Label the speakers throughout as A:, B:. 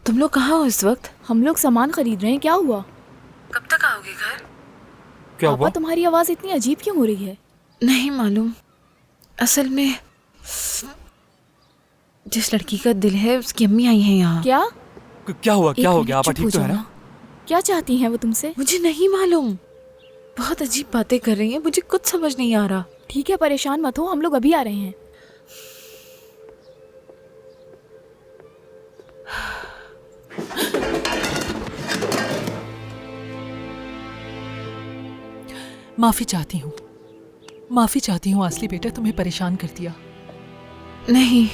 A: तुम लोग कहाँ हो इस वक्त?
B: हम लोग सामान खरीद रहे हैं। क्या हुआ?
A: कब तक आओगे घर?
C: क्या
B: पापा,
C: हुआ?
B: तुम्हारी आवाज इतनी अजीब क्यों हो रही है?
A: नहीं मालूम। असल में जिस लड़की का दिल है उसकी अम्मी आई हैं यहाँ।
B: क्या?
C: क्या हुआ? क्या हो गया? आपा
B: चुप हो
C: ठीक तो है
B: जाओ
C: ना?
B: क्या चाहती हैं वो तुमसे?
A: मुझे नहीं मालूम, बहुत अजीब बातें कर रही हैं, मुझे कुछ समझ नहीं आ रहा।
B: ठीक है, परेशान मत हो, हम लोग अभी आ रहे हैं।
D: माफी चाहती हूँ, माफी चाहती हूँ आसली बेटा, तुम्हें परेशान कर दिया।
A: नहीं,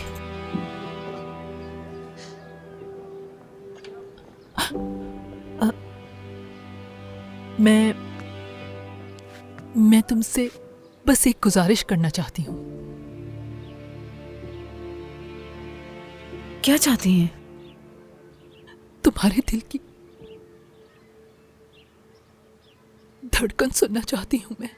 D: मैं तुमसे बस एक गुजारिश करना चाहती हूँ।
A: क्या चाहती हैं?
D: तुम्हारे दिल की धड़कन सुनना चाहती हूँ मैं।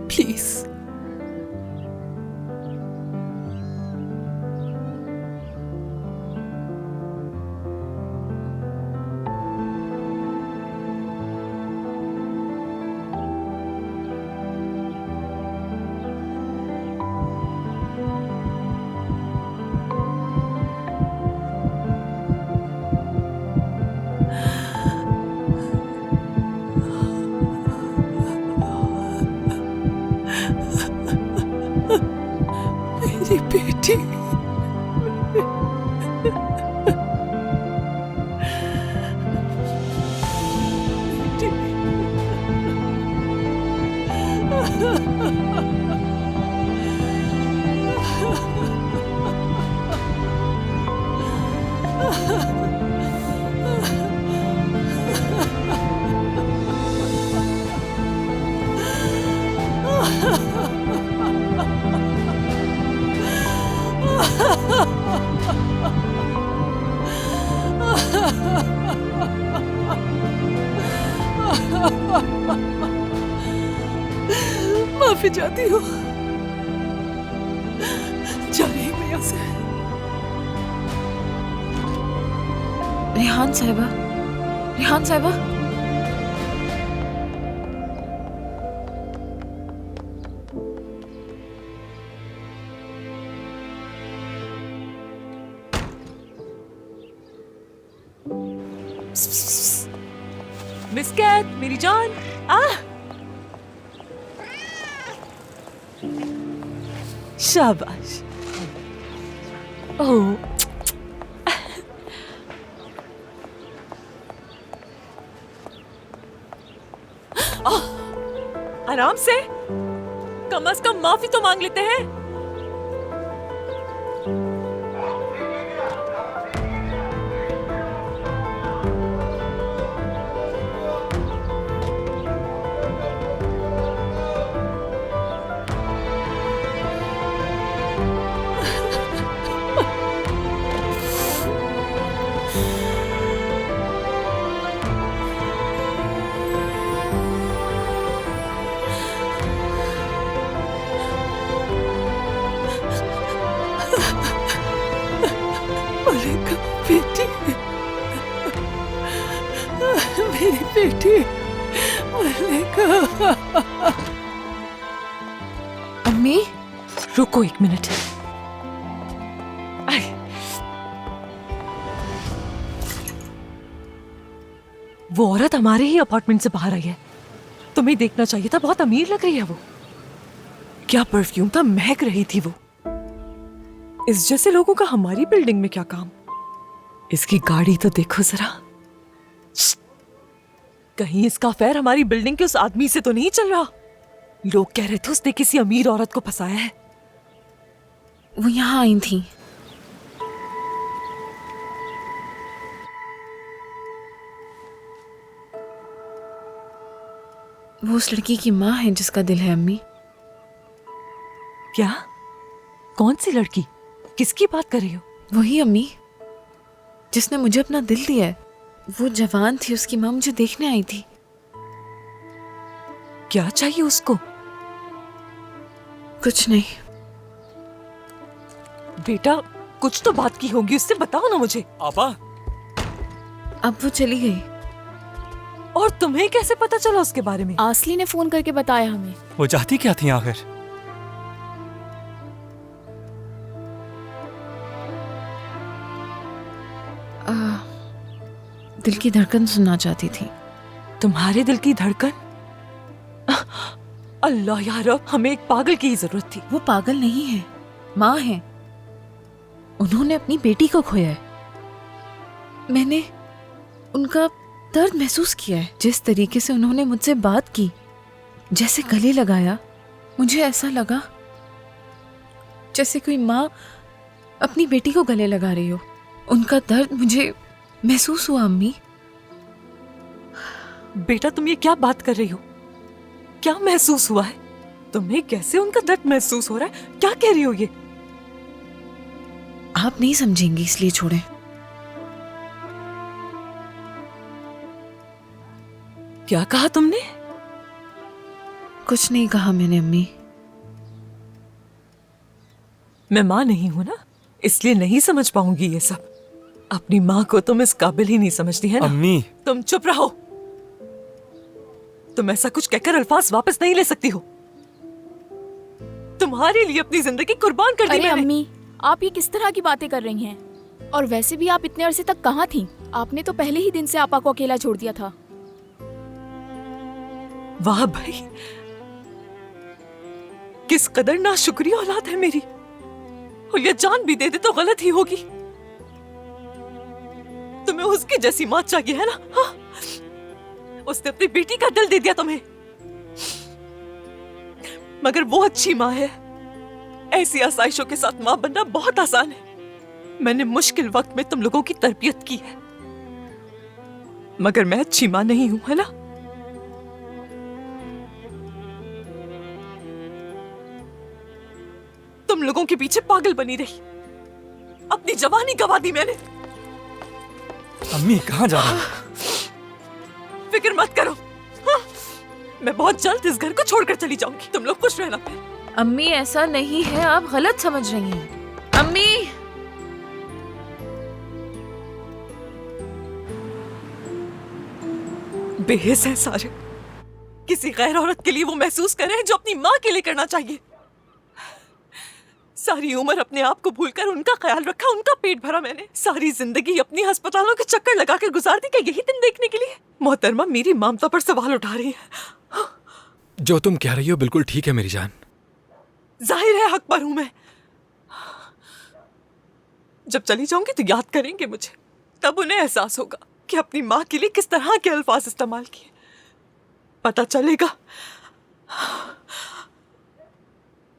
D: प्लीज। मेरी बेटी, माफी चाहती हूँ। जा रही हूँ यहाँ से।
A: रेहान साहिबा, रेहान साहिबा,
E: मिस कैट, मेरी जान। शाबाश। ओह, आराम से, कम से कम माफी तो मांग लेते हैं।
D: मलिका बेटी, मेरी बेटी मलिका।
A: अम्मी,
E: रुको एक मिनट। वो औरत हमारे ही अपार्टमेंट से बाहर आई है। तुम्हें देखना चाहिए था, बहुत अमीर लग रही है वो। क्या परफ्यूम था, महक रही थी वो। इस जैसे लोगों का हमारी बिल्डिंग में क्या काम? इसकी गाड़ी तो देखो जरा। कहीं इसका अफेयर हमारी बिल्डिंग के उस आदमी से तो नहीं चल रहा? लोग कह रहे थे उसने किसी अमीर औरत को फंसाया है।
A: वो यहाँ आई थी। वो उस लड़की की माँ है जिसका दिल है अम्मी।
E: क्या? कौन सी लड़की? किसकी बात कर रही हो?
A: वही अम्मी जिसने मुझे अपना दिल दिया है। वो जवान थी, उसकी माँ मुझे देखने आई थी।
E: क्या चाहिए उसको?
A: कुछ नहीं,
E: बेटा कुछ तो बात की होगी, उससे बताओ ना मुझे।
C: आपा,
A: अब वो चली गई।
E: और तुम्हें कैसे पता चला उसके बारे में?
B: आसली ने फोन करके बताया हमें।
C: वो चाहती क्या थी आखिर?
A: दिल की धड़कन सुनना चाहती थी।
E: तुम्हारे दिल की धड़कन? अल्लाह यार, अब हमें एक पागल की ही जरूरत थी।
A: वो पागल नहीं है, माँ है। उन्होंने अपनी बेटी को खोया है। मैंने उनका दर्द महसूस किया है। जिस तरीके से उन्होंने मुझसे बात की, जैसे गले लगाया, मुझे ऐसा लगा जैसे कोई माँ अपनी बेटी को गले लगा रही हो। उनका दर्द मुझे महसूस हुआ अम्मी।
E: बेटा तुम ये क्या बात कर रही हो? क्या महसूस हुआ है तुम्हें? कैसे उनका दर्द महसूस हो रहा है? क्या कह रही हो ये?
A: आप नहीं समझेंगी, इसलिए छोड़ें।
E: क्या कहा तुमने?
A: कुछ नहीं कहा मैंने अम्मी।
E: मैं माँ नहीं हूं ना, इसलिए नहीं समझ पाऊंगी ये सब। अपनी माँ को तुम इस काबिल ही नहीं समझती है ना?
C: अम्मी,
E: तुम चुप रहो। तुम ऐसा कुछ कहकर अल्फाज वापस नहीं ले सकती हो। तुम्हारे लिए अपनी जिंदगी कुर्बान कर दी
B: अरे
E: मैंने।
B: अम्मी, आप ये किस तरह की बातें कर रही हैं? और वैसे भी आप इतने अरसे तक कहाँ थीं? आपने तो पहले ही दिन से आपा को अकेला छोड़ दिया था।
E: वाह भाई, किस कदर नाशुक्री औलाद है मेरी। और ये जान भी दे दे तो गलत ही होगी। तुम्हें उसकी जैसी माँ चाहिए है ना? हाँ? उसने अपनी बेटी का दिल दे दिया तुम्हें, मगर वो अच्छी माँ है। ऐसी आसाइशों के साथ माँ बनना बहुत आसान है। मैंने मुश्किल वक्त में तुम लोगों की तरबियत की है, मगर मैं अच्छी माँ नहीं हूं, है ना? तुम लोगों के पीछे पागल बनी रही, अपनी जवानी गवा दी मैंने।
C: अम्मी कहाँ जा रही हो?
E: फिक्र मत करो, हाँ? मैं बहुत जल्द इस घर को छोड़कर चली जाऊंगी। तुम लोग खुश रहना।
A: अम्मी ऐसा नहीं है, आप गलत समझ रही हैं। अम्मी,
E: बेहिस है सारे। किसी गैर औरत के लिए वो महसूस कर रहे हैं जो अपनी माँ के लिए करना चाहिए। सारी उम्र अपने आप को भूलकर उनका ख्याल रखा, उनका पेट भरा मैंने। सारी जिंदगी अपनी अस्पतालों के चक्कर लगाकर गुजार दी, क्या यही दिन देखने के लिए? मोहतरमा मेरी ममता पर सवाल उठा रही है।
F: जो तुम कह रही हो बिल्कुल ठीक है मेरी जान।
E: जाहिर है हक पर हूं मैं। जब चली जाऊंगी तो याद करेंगे मुझे, तब उन्हें एहसास होगा कि अपनी माँ के लिए किस तरह के अल्फाज इस्तेमाल किए। पता चलेगा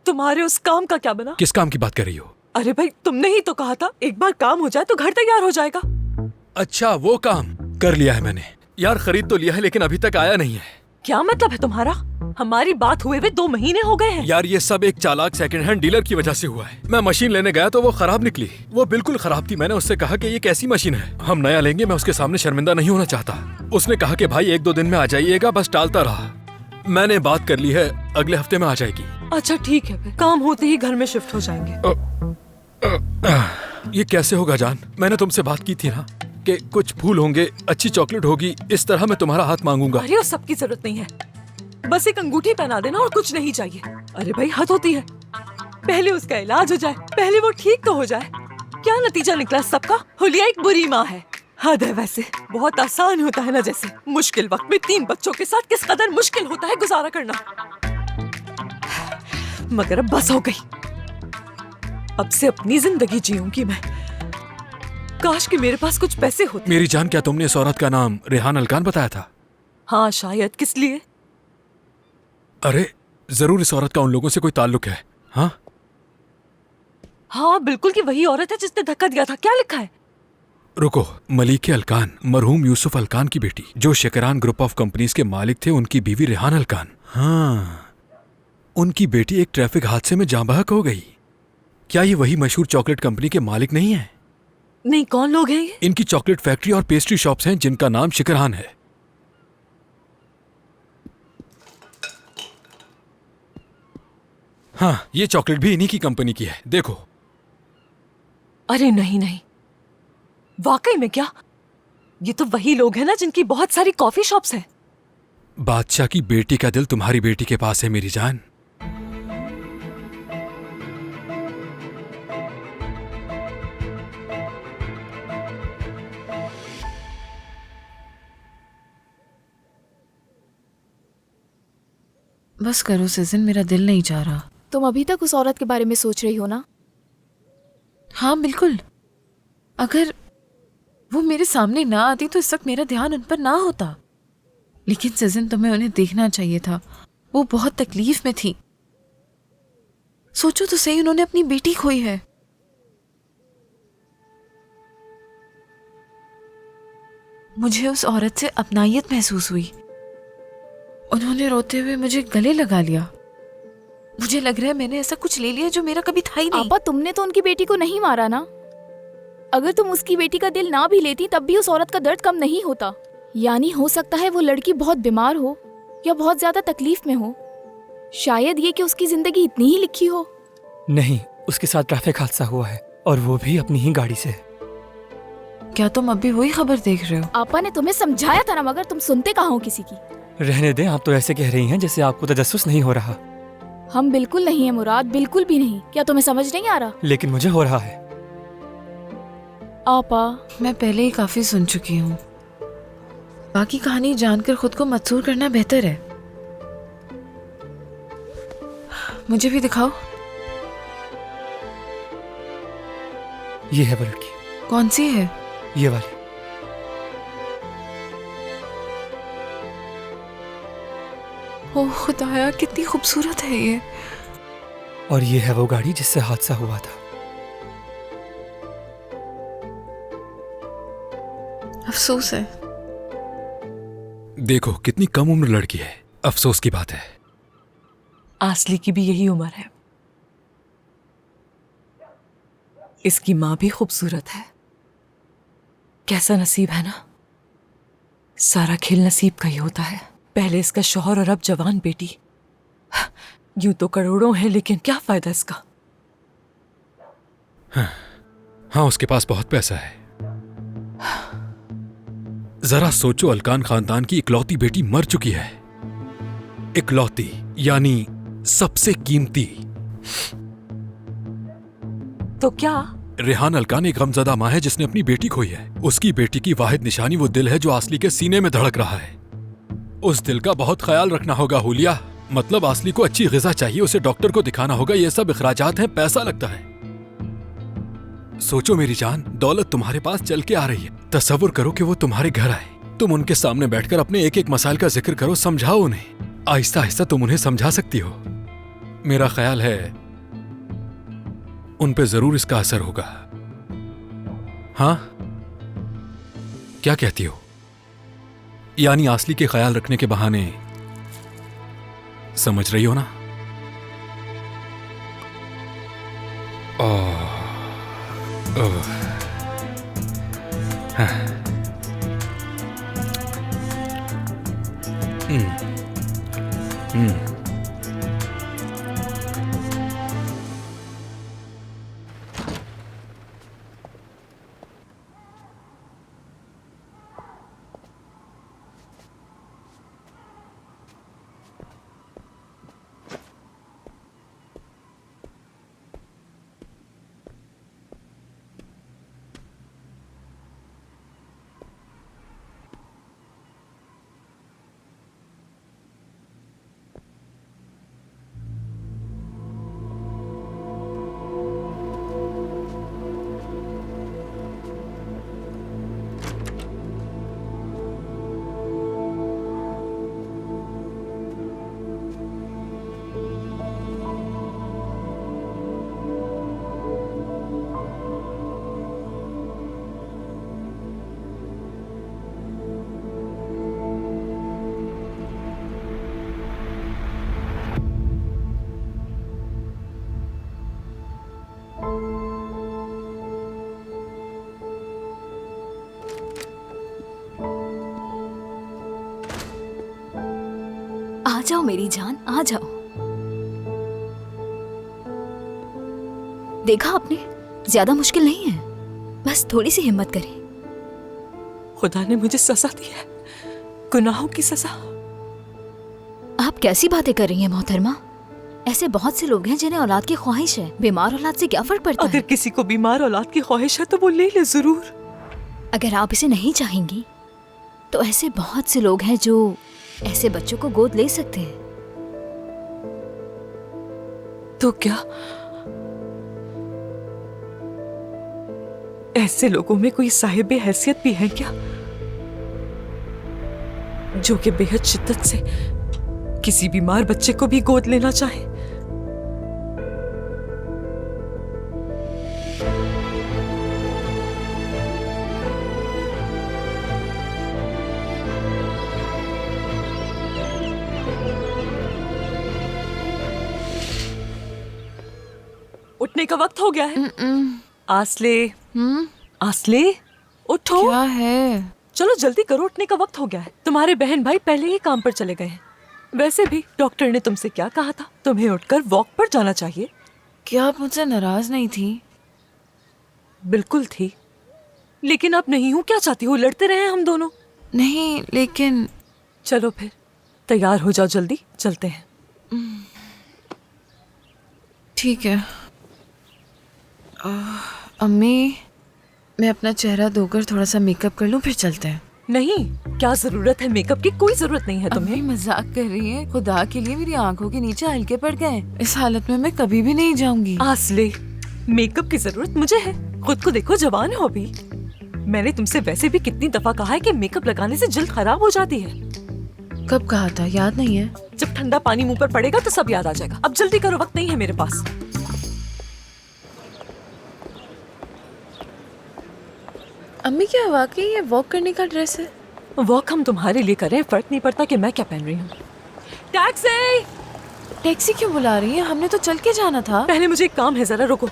E: तुम्हारे उस काम का क्या बना।
F: किस काम की बात कर रही हो?
E: अरे भाई, तुमने ही तो कहा था एक बार काम हो जाए तो घर तैयार हो जाएगा।
F: अच्छा, वो काम कर लिया है मैंने। यार खरीद तो लिया है लेकिन अभी तक आया नहीं है।
E: क्या मतलब है तुम्हारा? हमारी बात हुए हुए 2 महीने हो गए हैं।
F: यार ये सब एक चालाक सेकंड हैंड डीलर की वजह से हुआ है। मैं मशीन लेने गया तो वो खराब निकली। वो बिल्कुल खराब थी। मैंने उससे कहा कि ये कैसी मशीन है, हम नया लेंगे। मैं उसके सामने शर्मिंदा नहीं होना चाहता। उसने कहा कि भाई 1-2 दिन में आ जाइएगा, बस टालता रहा। मैंने बात कर ली है, अगले हफ्ते में आ जाएगी।
E: अच्छा ठीक है, फिर काम होते ही घर में शिफ्ट हो जाएंगे।
F: ये कैसे होगा जान? मैंने तुमसे बात की थी ना कि कुछ फूल होंगे, अच्छी चॉकलेट होगी, इस तरह मैं तुम्हारा हाथ मांगूंगा।
E: अरे उस सब की जरूरत नहीं है, बस एक अंगूठी पहना देना और कुछ नहीं चाहिए। अरे भाई हद होती है। पहले उसका इलाज हो जाए, पहले वो ठीक तो हो जाए। क्या नतीजा निकला सबका? हुलिया एक बुरी माँ है। हद है वैसे। बहुत आसान होता है ना, जैसे मुश्किल वक्त में 3 बच्चों के साथ किस कदर मुश्किल होता है गुजारा करना। मगर अब बस हो गई। अब से अपनी जिंदगी जीऊंगी मैं। काश कि मेरे पास कुछ पैसे होते।
F: मेरी जान, क्या तुमने इस औरत का नाम रेहान अलकान बताया था?
E: हाँ शायद। किस लिए?
F: अरे जरूर इस औरत का उन लोगों से कोई ताल्लुक है। हाँ
E: हाँ बिल्कुल कि वही औरत है जिसने धक्का दिया था। क्या लिखा है?
F: रुको, मलिक अलकान, मरहूम यूसुफ अलकान की बेटी, जो शिकरान ग्रुप ऑफ कंपनीज के मालिक थे, उनकी बीवी रेहान अलकान। हाँ, उनकी बेटी एक ट्रैफिक हादसे में जाँ बहक हो गई। क्या ये वही मशहूर चॉकलेट कंपनी के मालिक नहीं है?
E: नहीं, कौन लोग हैं ये?
F: इनकी चॉकलेट फैक्ट्री और पेस्ट्री शॉप्स हैं जिनका नाम शिकरान है। हाँ, ये चॉकलेट भी इन्हीं की कंपनी की है। देखो,
E: अरे नहीं नहीं, वाकई में क्या? ये तो वही लोग हैं ना जिनकी बहुत सारी कॉफी शॉप्स हैं।
F: बादशाह की बेटी का दिल तुम्हारी बेटी के पास है मेरी जान।
A: बस करो सिजन, मेरा दिल नहीं चाह रहा।
B: तुम अभी तक उस औरत के बारे में सोच रही हो ना?
A: हाँ बिल्कुल, अगर वो मेरे सामने ना आती तो इस वक्त मेरा ध्यान उन पर ना होता। लेकिन सिजन, तुम्हें उन्हें देखना चाहिए था। वो बहुत तकलीफ में थी। सोचो तो सही, उन्होंने अपनी बेटी खोई है। मुझे उस औरत से अपनायत महसूस हुई। उन्होंने रोते हुए मुझे गले लगा लिया। मुझे लग रहा है मैंने ऐसा कुछ ले लिया जो मेरा कभी था ही नहीं।
B: आपा, तुमने तो उनकी बेटी को नहीं मारा ना। अगर तुम उसकी बेटी का दिल ना भी लेती तब भी उस औरत का दर्द कम नहीं होता। यानी हो सकता है वो लड़की बहुत बीमार हो या बहुत ज्यादा तकलीफ में हो। शायद ये कि उसकी जिंदगी इतनी ही लिखी हो।
C: नहीं, उसके साथ ट्रैफिक हादसा हुआ है और वो भी अपनी ही गाड़ी से।
A: क्या तुम अभी वही खबर देख रहे हो?
B: आपा ने तुम्हें समझाया था ना, मगर तुम सुनते कहाँ हो किसी की।
C: रहने दें, आप तो ऐसे कह रही हैं जैसे आपको तजस्सुस नहीं हो रहा।
B: हम बिल्कुल नहीं है मुराद, बिल्कुल भी नहीं। क्या तुम्हें समझ नहीं आ रहा?
C: लेकिन मुझे हो रहा है।
B: आपा,
A: मैं पहले ही काफी सुन चुकी हूँ। बाकी कहानी जानकर खुद को मजबूर करना बेहतर है। मुझे भी दिखाओ।
C: ये है वो लड़की।
A: कौन सी है?
C: ये वाली।
A: ओह खुदाया, कितनी खूबसूरत है ये।
C: और ये है वो गाड़ी जिससे हादसा हुआ था।
A: अफसोस है।
F: देखो कितनी कम उम्र लड़की है। अफसोस की बात है।
E: आसली की भी यही उम्र है। इसकी माँ भी खूबसूरत है। कैसा नसीब है ना। सारा खेल नसीब का ही होता है। पहले इसका शौहर और अब जवान बेटी। यूं तो करोड़ों हैं, लेकिन क्या फायदा इसका।
F: हाँ, उसके पास बहुत पैसा है। जरा सोचो, अलकान खानदान की इकलौती बेटी मर चुकी है। इकलौती यानी सबसे कीमती।
E: तो क्या?
F: रेहान अलकान एक गमज़दा माँ है जिसने अपनी बेटी खोई है। उसकी बेटी की वाहिद निशानी वो दिल है जो आसली के सीने में धड़क रहा है। उस दिल का बहुत ख्याल रखना होगा हुलिया। मतलब आसली को अच्छी ग़िज़ा चाहिए, उसे डॉक्टर को दिखाना होगा। ये सब इखराजात हैं, पैसा लगता है। सोचो मेरी जान, दौलत तुम्हारे पास चल के आ रही है। तसव्वुर करो कि वो तुम्हारे घर आए। तुम उनके सामने बैठकर अपने एक एक मसाइल का जिक्र करो, समझाओ उन्हें। आहिस्ता आहिस्ता तुम उन्हें समझा सकती हो। मेरा ख्याल है उन पे जरूर इसका असर होगा। हाँ, क्या कहती हो? यानी आसली के ख्याल रखने के बहाने, समझ रही हो ना? ओह, ओह, हाँ। हम्म।
B: आ जाओ मेरी जान, आ जाओ। देखा आपने, ज्यादा मुश्किल नहीं है, बस थोड़ी सी हिम्मत करें।
E: खुदा ने मुझे सजा दी है, गुनाहों की सजा।
B: आप कैसी बातें कर रही हैं मोहतरमा? ऐसे बहुत से लोग हैं जिन्हें औलाद की ख्वाहिश है। बीमार औलाद से क्या फर्क पड़ता
E: अगर
B: है?
E: किसी को बीमार औलाद की ख्वाहिश है तो वो ले ले जरूर।
B: अगर आप इसे नहीं चाहेंगी तो ऐसे बहुत से लोग हैं जो ऐसे बच्चों को गोद ले सकते हैं।
E: तो क्या ऐसे लोगों में कोई साहिब हैसियत भी है क्या, जो कि बेहद शिद्दत से किसी बीमार बच्चे को भी गोद लेना चाहे? उठने का वक्त हो गया है। आसले, आसले, उठो।
A: क्या है?
E: चलो जल्दी करो, उठने का वक्त हो गया है। तुम्हारे बहन भाई पहले ही काम पर चले गए हैं। वैसे भी डॉक्टर ने तुमसे क्या कहा था? तुम्हें उठकर वॉक पर जाना चाहिए।
A: क्या आप मुझसे नाराज नहीं थी?
E: बिल्कुल थी, लेकिन अब नहीं हूँ। क्या चाहती हो, लड़ते रहे हम दोनों?
A: नहीं, लेकिन
E: चलो फिर तैयार हो जाओ, जल्दी चलते हैं।
A: ठीक है। अम्मी, मैं अपना चेहरा धोकर थोड़ा सा मेकअप कर लूं, फिर चलते हैं।
E: नहीं, क्या जरूरत है मेकअप की? कोई जरूरत नहीं है
A: अम्मी
E: तुम्हें।
A: मजाक कर रही है। खुदा के लिए मेरी आंखों के नीचे हल्के पड़ गए। इस हालत में मैं कभी भी नहीं जाऊंगी।
E: आसले, मेकअप की जरूरत मुझे है। खुद को देखो, जवान हो अभी। मैंने तुमसे वैसे भी कितनी दफा कहा है कि मेकअप लगाने से जल्द खराब हो जाती है।
A: कब कहा था, याद नहीं है?
E: जब ठंडा पानी मुंह पर पड़ेगा तो सब याद आ जाएगा। अब जल्दी करो, वक्त नहीं है मेरे पास।
A: अम्मी, क्या वाकई ये वॉक करने का ड्रेस है?
E: वॉक हम तुम्हारे लिए करें, फर्क नहीं पड़ता कि मैं क्या पहन रही हूँ। टैक्सी!
A: टैक्सी क्यों बुला रही है? हमने तो चल के जाना था।
E: पहले मुझे एक काम है, जरा रुको।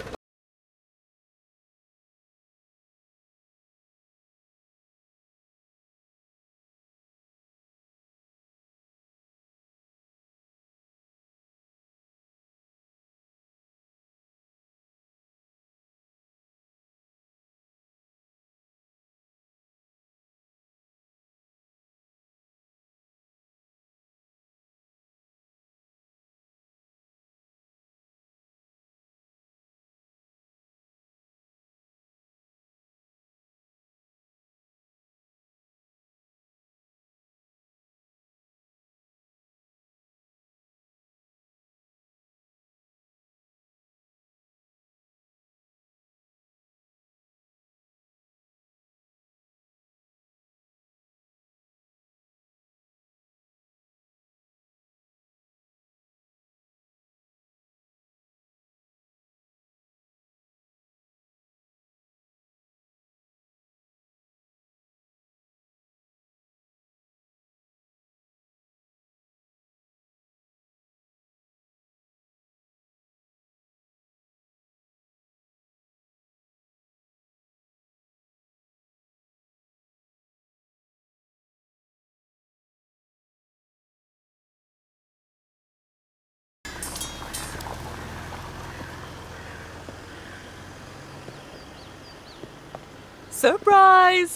E: सरप्राइज!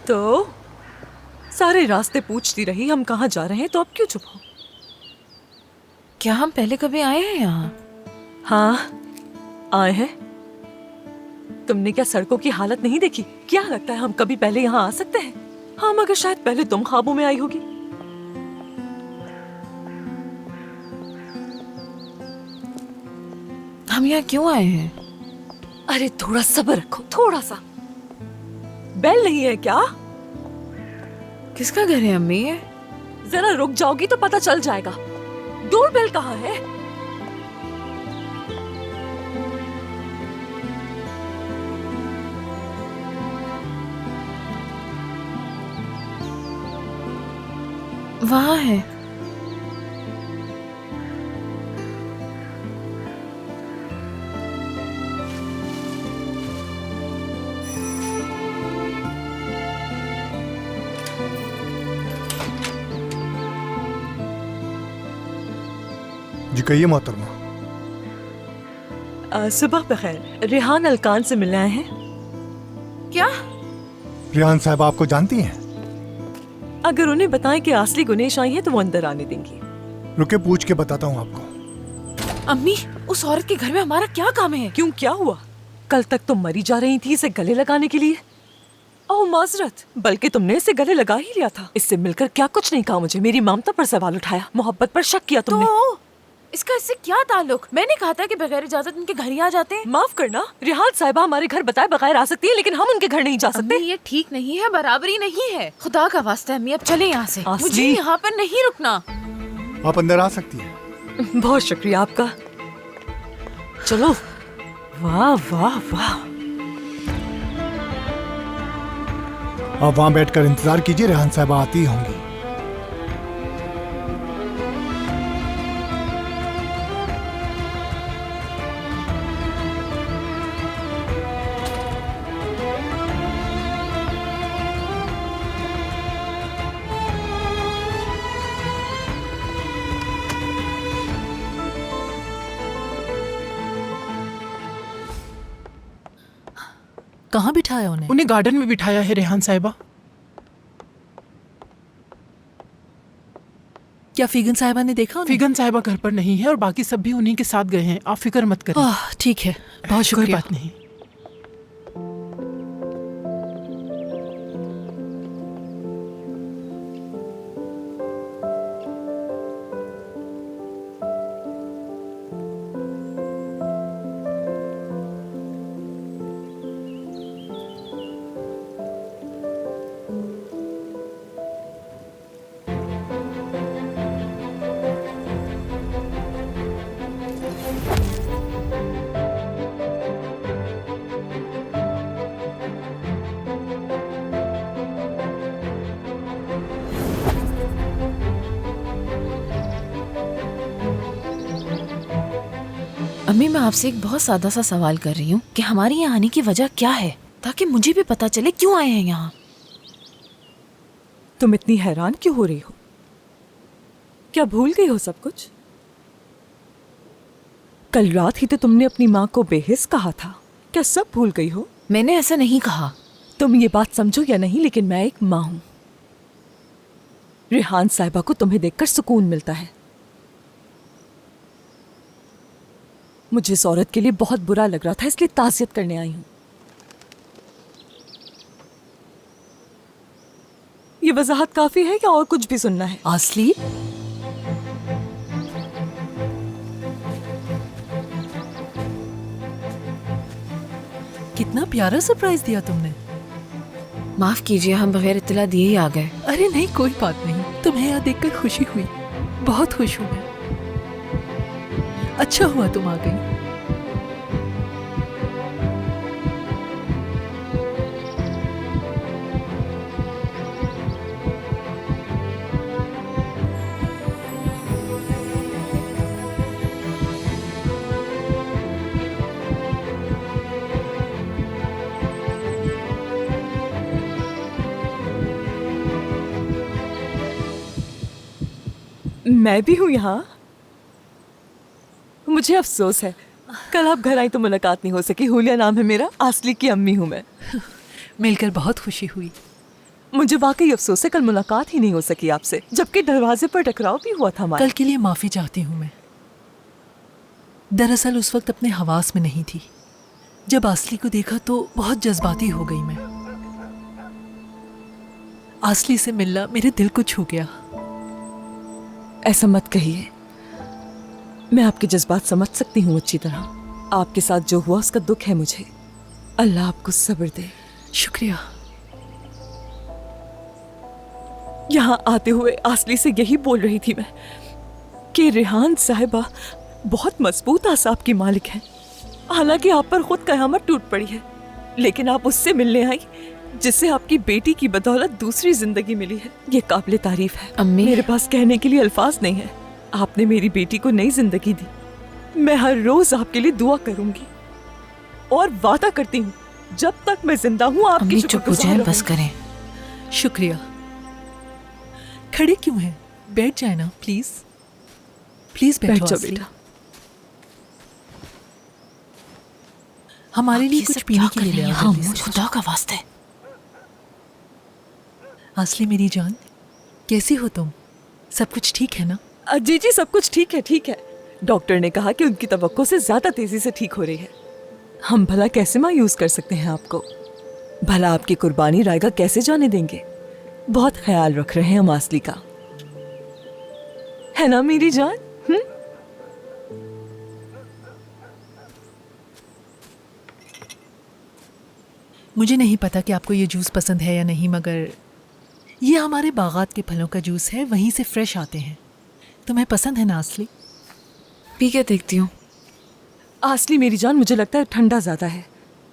E: तो सारे रास्ते पूछती रही हम कहाँ जा रहे हैं, तो अब क्यों चुप हो?
A: क्या हम पहले कभी आए हैं यहाँ?
E: हाँ, आए हैं। तुमने क्या सड़कों की हालत नहीं देखी? क्या लगता है हम कभी पहले यहाँ आ सकते हैं? हाँ, मगर शायद पहले तुम ख्वाबों में आई होगी।
A: हम यहाँ क्यों आए हैं?
E: अरे थोड़ा सब्र रखो, थोड़ा सा। बेल नहीं है क्या?
A: किसका घर है अम्मी ये?
E: जरा रुक जाओगी तो पता चल जाएगा। डोर बेल कहाँ है?
A: वहाँ है।
G: जी कहिए मोहतरमा।
E: सुबह बखैर। रेहान अलकान से मिलने आए हैं।
B: क्या?
G: रिहान साहब आपको जानती हैं?
E: अगर उन्हें बताएं कि असली गुनेश आई है तो वो अंदर आने देंगी।
G: रुके, पूछ के बताता हूँ आपको।
A: अम्मी, उस औरत के घर में हमारा क्या काम है?
E: क्यों, क्या हुआ? कल तक तुम मरी जा रही थी इसे गले लगाने के लिए। ओह माजरत, बल्कि तुमने इसे गले लगा ही लिया था। इससे मिलकर क्या कुछ नहीं कहा मुझे, मेरी ममता पर सवाल उठाया, मोहब्बत पर शक किया तुमने।
A: तो इसका इससे क्या ताल्लुक? मैंने कहा था कि बगैर इजाजत उनके घर ही आ जाते हैं।
E: माफ करना, रिहान साहिबा हमारे घर बताए बगैर आ सकती है, लेकिन हम उनके घर नहीं जा सकते।
A: अम्मी, ये ठीक नहीं है, बराबरी नहीं है। खुदा का वास्ता है अम्मी, अब चले यहाँ से।
E: आसली।
A: मुझे यहाँ पर नहीं रुकना।
G: आप अंदर आ सकती हैं।
E: बहुत शुक्रिया आपका। चलो। वाह वाह वाह।
G: आप वहाँ बैठकर इंतजार कीजिए, रिहान साहबा आती होंगी।
D: कहाँ बिठाया उन्हें?
H: उन्हें गार्डन में बिठाया है रेहान साहिबा।
D: क्या फिगन साहिबा ने देखा उन्हें?
H: फिगन साहिबा घर पर नहीं है और बाकी सब भी उन्हीं के साथ गए हैं। आप फिक्र मत करें।
D: ठीक है, बहुत
H: कोई
D: शुक्रिया।
H: बात नहीं।
A: अम्मी, मैं आपसे एक बहुत सादा सा सवाल कर रही हूँ कि हमारी यहाँ आने की वजह क्या है, ताकि मुझे भी पता चले क्यों आए हैं यहाँ।
E: तुम इतनी हैरान क्यों हो रही हो? क्या भूल गई हो सब कुछ? कल रात ही तो तुमने अपनी माँ को बेहिस कहा था। क्या सब भूल गई हो?
A: मैंने ऐसा नहीं कहा।
E: तुम ये बात समझो या नहीं, लेकिन मैं एक माँ हूं। रेहान साहिबा को तुम्हें देखकर सुकून मिलता है। मुझे इस औरत के लिए बहुत बुरा लग रहा था, इसलिए ताज़ियत करने आई हूं। ये वजाहत काफी है या और कुछ भी सुनना है?
D: आसली, कितना प्यारा सरप्राइज दिया तुमने।
A: माफ कीजिए, हम बगैर इत्तला दिए ही आ गए।
D: अरे नहीं, कोई बात नहीं। तुम्हें यहाँ देखकर खुशी हुई, बहुत खुश हूँ मैं। अच्छा हुआ तुम आ गई।
E: मैं भी हूं यहाँ। मुझे अफसोस है कल आप घर आई तो मुलाकात नहीं हो सकी। हुलिया नाम है मेरा, आसली की अम्मी हूं मैं।
D: मिलकर बहुत खुशी हुई।
E: मुझे वाकई अफसोस है कल मुलाकात ही नहीं हो सकी आपसे, जबकि दरवाजे पर टकराव भी हुआ था हमारा।
D: कल के लिए माफी चाहती हूँ मैं। दरअसल उस वक्त अपने हवास में नहीं थी। जब आसली को देखा तो बहुत जज्बाती हो गई मैं। आसली से मिलना मेरे दिल को छू गया।
E: ऐसा मत कहिए, मैं आपके जज्बात समझ सकती हूँ अच्छी तरह। आपके साथ जो हुआ उसका दुख है मुझे। अल्लाह आपको सब्र दे।
D: शुक्रिया।
E: यहाँ आते हुए आसली से यही बोल रही थी मैं कि रेहान साहिबा बहुत मजबूत आसाब की मालिक हैं। हालांकि आप पर खुद कयामत टूट पड़ी है, लेकिन आप उससे मिलने आई जिससे आपकी बेटी की बदौलत दूसरी जिंदगी मिली है। ये काबिले तारीफ है।
A: अम्मी,
E: मेरे पास कहने के लिए अल्फाज नहीं है। आपने मेरी बेटी को नई जिंदगी दी। मैं हर रोज आपके लिए दुआ करूंगी और वादा करती हूँ जब तक मैं जिंदा हूँ आपकी
A: अम्मी चुप हो जाएं, बस करें।
D: शुक्रिया। खड़े क्यों हैं? बैठ जाए ना प्लीज। प्लीज
E: बैठ
D: बैठो
E: जाओ
D: आसली।
E: बेटा।
D: हमारे लिए कुछ पीने के लिए ले आओ जल्दी से।
A: खुदा का वास्ते।
D: आसली मेरी जान, कैसी हो तुम? सब कुछ ठीक है ना?
E: जी जी, सब कुछ ठीक है, ठीक है। डॉक्टर ने कहा कि उनकी तवक्को से ज्यादा तेजी से ठीक हो रही है। हम भला कैसे मायूस कर सकते हैं आपको? भला आपकी कुर्बानी रायगा कैसे जाने देंगे? बहुत ख्याल रख रहे हैं हम आसली का, है ना मेरी जान?
D: मुझे नहीं पता कि आपको ये जूस पसंद है या नहीं, मगर ये हमारे बागात के फलों का जूस है, वहीं से फ्रेश आते हैं। तुम्हें पसंद है ना आसली?
A: पी के देखती हूँ।
E: आसली मेरी जान, मुझे लगता है ठंडा ज्यादा है।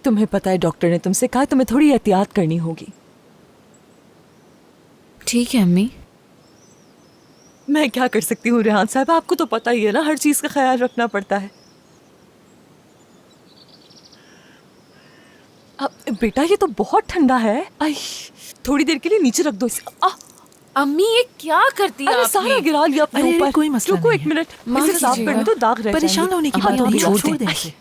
E: तुम्हें पता है डॉक्टर ने तुमसे कहा तुम्हें थोड़ी एहतियात करनी होगी।
A: ठीक है अम्मी।
E: मैं क्या कर सकती हूँ रेहान साहब, आपको तो पता ही है ना, हर चीज का ख्याल रखना पड़ता है। अब बेटा ये तो बहुत ठंडा है। आई, थोड़ी देर के लिए नीचे रख दो इसे।
B: अम्मी ये क्या करती है
E: अरे
B: आपने?
E: सारा गिरा लिया अपने
D: अरे,
E: ऊपर।
D: कोई मसला
E: रुको
D: नहीं
E: एक
D: है।
E: मिनट,
A: माफ
E: इसे साफ
A: कीजिएगा।
E: करने तो दाग रह
D: परेशान
E: जाएंगे।
D: होने की
E: हाँ,
D: बात
E: तो
D: नहीं,
E: छोड़
D: छोड़
E: दें।
D: दें इसे।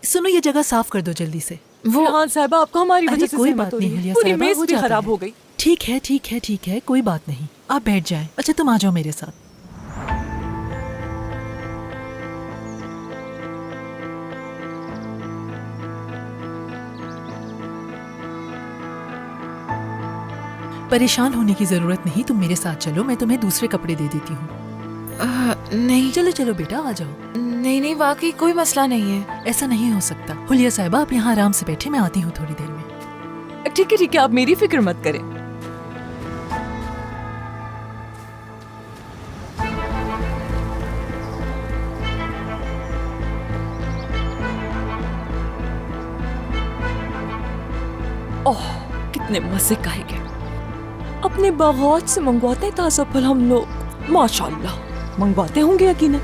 D: सुनो, ये जगह साफ कर दो जल्दी से।
A: वो
E: रेहान साहबा, आपको हमारी
D: अरे
E: वजह से
D: कोई
E: सहमत
D: बात
E: हो रही
D: नहीं
E: है।
D: हुलिया
E: पूरी
D: साहिबा,
E: मेज
D: हो
E: भी
D: जाता
E: खराब
D: है।
E: हो गई।
D: ठीक है ठीक है ठीक है, कोई बात नहीं, आप बैठ जाएं। अच्छा तुम आ जाओ मेरे साथ। परेशान होने की जरूरत नहीं, तुम मेरे साथ चलो, मैं तुम्हें दूसरे कपड़े दे देती हूँ।
A: नहीं
D: चलो चलो बेटा, आ जाओ।
A: नहीं नहीं, वाकई कोई मसला नहीं है।
D: ऐसा नहीं हो सकता। हुलिया साहिबा, आप यहाँ आराम से बैठे, मैं आती हूँ थोड़ी देर में।
E: ठीक है ठीक है, आप मेरी फिक्र मत करें। ओह कितने मजे का है क्या। अपने बागात से मंगवाते हैं ताजा फल हम लोग। माशाल्लाह, मंगवाते होंगे यकीनन।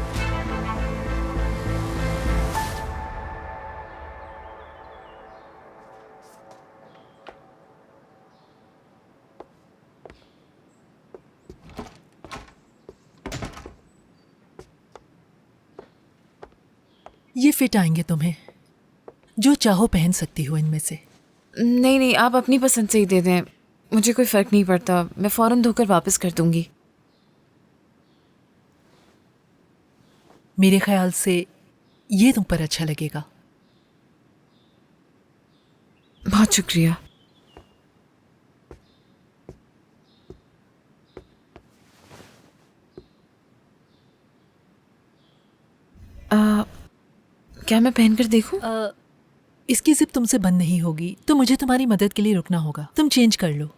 D: ये फिट आएंगे तुम्हें, जो चाहो पहन सकती हो इनमें से।
A: नहीं नहीं, आप अपनी पसंद से ही दे दें, मुझे कोई फर्क नहीं पड़ता। मैं फौरन धोकर वापस कर दूंगी।
D: मेरे ख्याल से ये तुम पर अच्छा लगेगा।
A: बहुत शुक्रिया। क्या मैं पहन कर देखूं?
D: इसकी जिप तुमसे बंद नहीं होगी, तो मुझे तुम्हारी मदद के लिए रुकना होगा। तुम चेंज कर लो।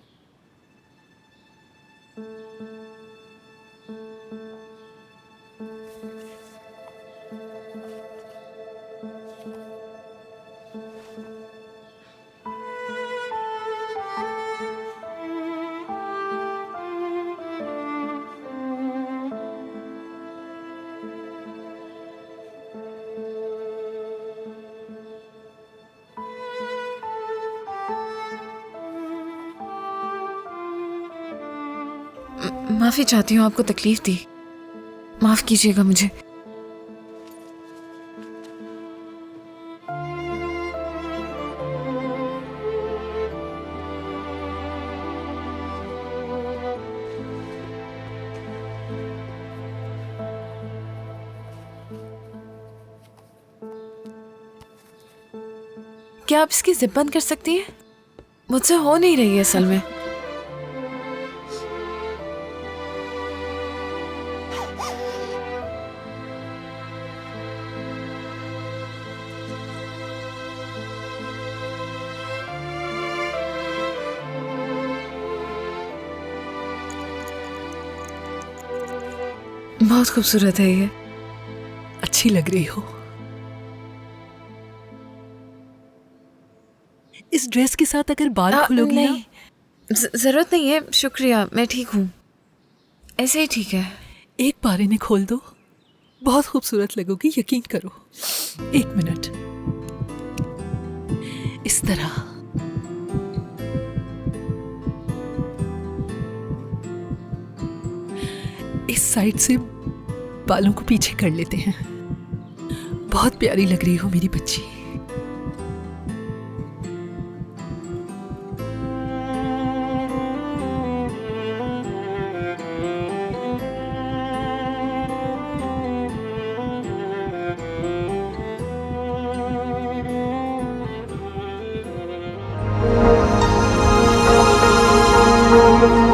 A: माफी चाहती हूँ, आपको तकलीफ दी, माफ कीजिएगा मुझे। क्या आप इसकी जिप बंद कर सकती हैं? मुझसे हो नहीं रही है असल में। बहुत खूबसूरत है ये।
D: अच्छी लग रही हो। इस ड्रेस के साथ अगर बाल खुलोगी ना।
A: नहीं, जरूरत नहीं है, शुक्रिया, मैं ठीक हूँ, ऐसे ही ठीक है।
D: एक बार इन्हें खोल दो, बहुत खूबसूरत लगोगी, यकीन करो। एक मिनट, इस तरह। इस साइड से बालों को पीछे कर लेते हैं। बहुत प्यारी लग रही हो मेरी बच्ची।
G: हैं।